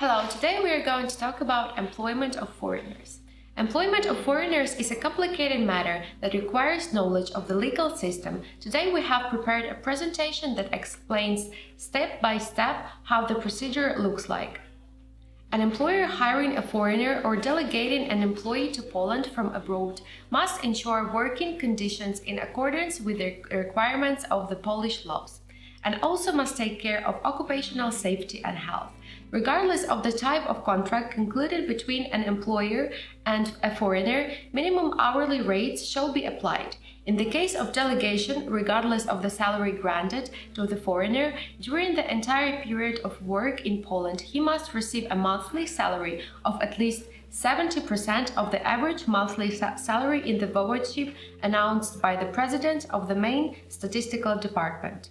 Hello, today we are going to talk about employment of foreigners. Employment of foreigners is a complicated matter that requires knowledge of the legal system. Today we have prepared a presentation that explains step by step how the procedure looks like. An employer hiring a foreigner or delegating an employee to Poland from abroad must ensure working conditions in accordance with the requirements of the Polish laws, and also must take care of occupational safety and health. Regardless of the type of contract concluded between an employer and a foreigner, minimum hourly rates shall be applied. In the case of delegation, regardless of the salary granted to the foreigner, during the entire period of work in Poland, he must receive a monthly salary of at least 70% of the average monthly salary in the voivodeship announced by the president of the main statistical department.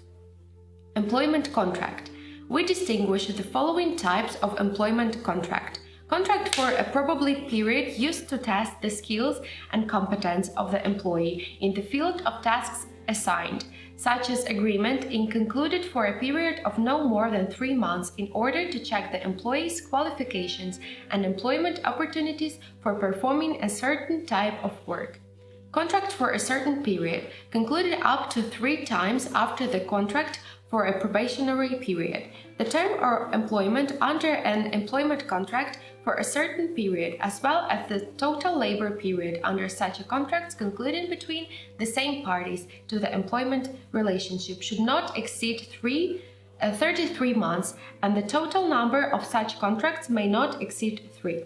Employment contract. We distinguish the following types of employment contract. Contract for a probably period used to test the skills and competence of the employee in the field of tasks assigned, such as agreement concluded for a period of no more than 3 months in order to check the employee's qualifications and employment opportunities for performing a certain type of work. Contract for a certain period, concluded up to 3 times after the contract for a probationary period. The term or employment under an employment contract for a certain period, as well as the total labor period under such a contract concluded between the same parties to the employment relationship, should not exceed 33 months, and the total number of such contracts may not exceed 3.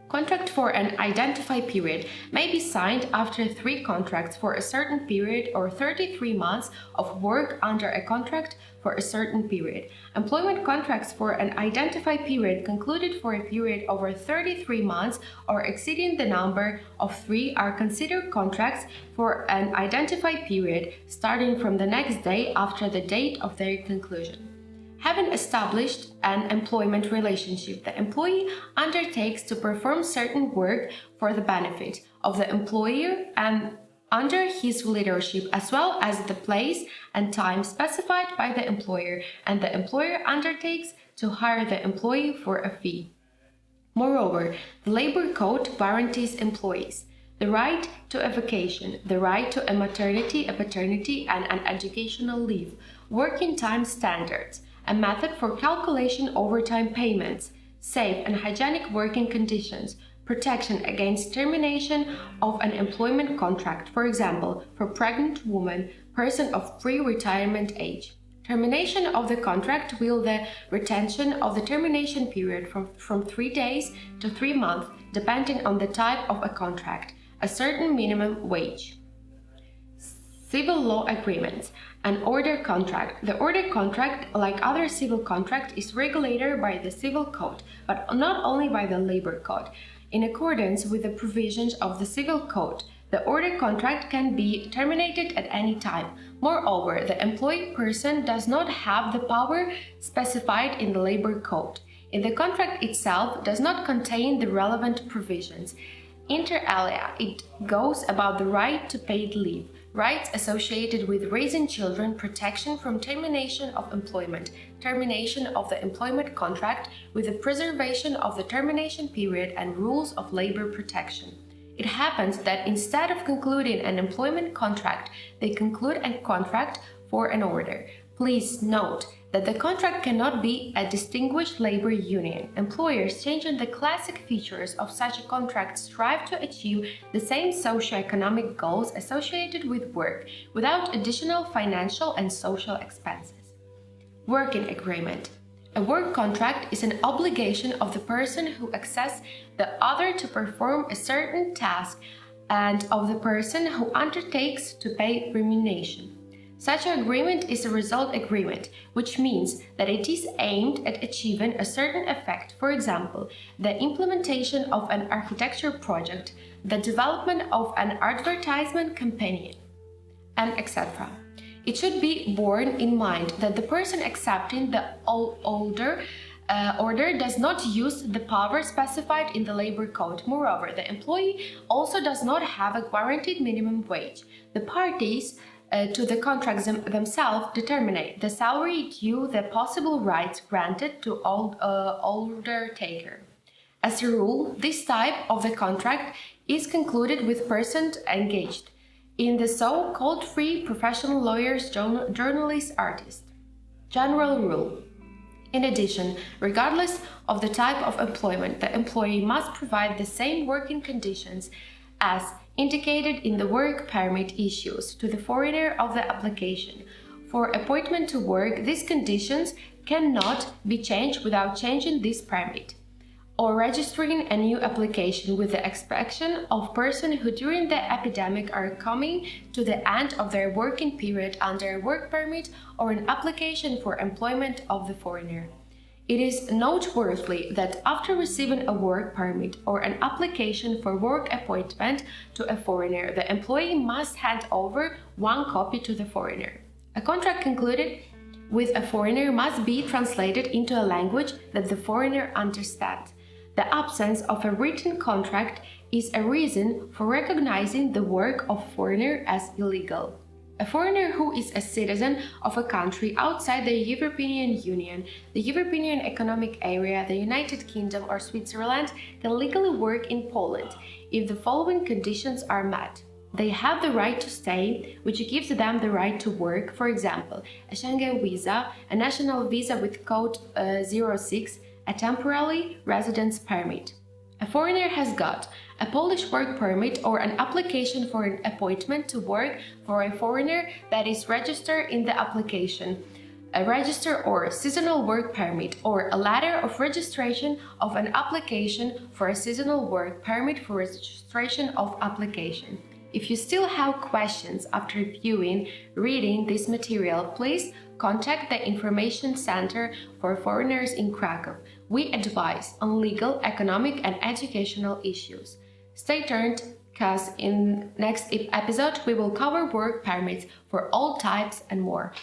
Contract for an identified period may be signed after 3 contracts for a certain period or 33 months of work under a contract for a certain period. Employment contracts for an identified period concluded for a period over 33 months or exceeding the number of 3 are considered contracts for an identified period starting from the next day after the date of their conclusion. Having established an employment relationship, the employee undertakes to perform certain work for the benefit of the employer and under his leadership, as well as the place and time specified by the employer, and the employer undertakes to hire the employee for a fee. Moreover, the Labor Code guarantees employees the right to a vacation, the right to a maternity, a paternity, and an educational leave, working time standards, a method for calculation overtime payments, safe and hygienic working conditions, protection against termination of an employment contract, for example, for pregnant woman, person of pre-retirement age. Termination of the contract will the retention of the termination period from 3 days to 3 months, depending on the type of a contract, a certain minimum wage. Civil law agreements. An order contract. The order contract, like other civil contract, is regulated by the Civil Code, but not only by the Labor Code. In accordance with the provisions of the Civil Code, the order contract can be terminated at any time. Moreover, the employed person does not have the power specified in the Labor Code. If the contract itself does not contain the relevant provisions, inter alia, it goes about the right to paid leave, rights associated with raising children, protection from termination of employment, termination of the employment contract with the preservation of the termination period, and rules of labor protection. It happens that instead of concluding an employment contract, they conclude a contract for an order. Please note that the contract cannot be a distinguished labor union. Employers changing the classic features of such a contract strive to achieve the same socio-economic goals associated with work without additional financial and social expenses. Working agreement. A work contract is an obligation of the person who asks the other to perform a certain task and of the person who undertakes to pay remuneration. Such an agreement is a result agreement, which means that it is aimed at achieving a certain effect, for example, the implementation of an architecture project, the development of an advertisement campaign, and etc. It should be borne in mind that the person accepting the order does not use the power specified in the Labor Code. Moreover, the employee also does not have a guaranteed minimum wage. The parties to the contracts themselves determine the salary due, the possible rights granted to order taker. As a rule, this type of the contract is concluded with persons engaged in the so-called free professional lawyers, journalists, artists. General rule. In addition, regardless of the type of employment, the employee must provide the same working conditions as indicated in the work permit issues to the foreigner of the application. For appointment to work, these conditions cannot be changed without changing this permit or registering a new application with the exception of persons who during the epidemic are coming to the end of their working period under a work permit or an application for employment of the foreigner. It is noteworthy that after receiving a work permit or an application for work appointment to a foreigner, the employee must hand over one copy to the foreigner. A contract concluded with a foreigner must be translated into a language that the foreigner understands. The absence of a written contract is a reason for recognizing the work of a foreigner as illegal. A foreigner who is a citizen of a country outside the European Union, the European Economic Area, the United Kingdom or Switzerland can legally work in Poland if the following conditions are met. They have the right to stay, which gives them the right to work, for example, a Schengen visa, a national visa with code 06, a temporary residence permit. A foreigner has got a Polish work permit or an application for an appointment to work for a foreigner that is registered in the application, a register or seasonal work permit, or a letter of registration of an application for a seasonal work permit for registration of application. If you still have questions after reading this material, please contact the Information Center for Foreigners in Krakow. We advise on legal, economic, and educational issues. Stay tuned, because in next episode we will cover work permits for all types and more.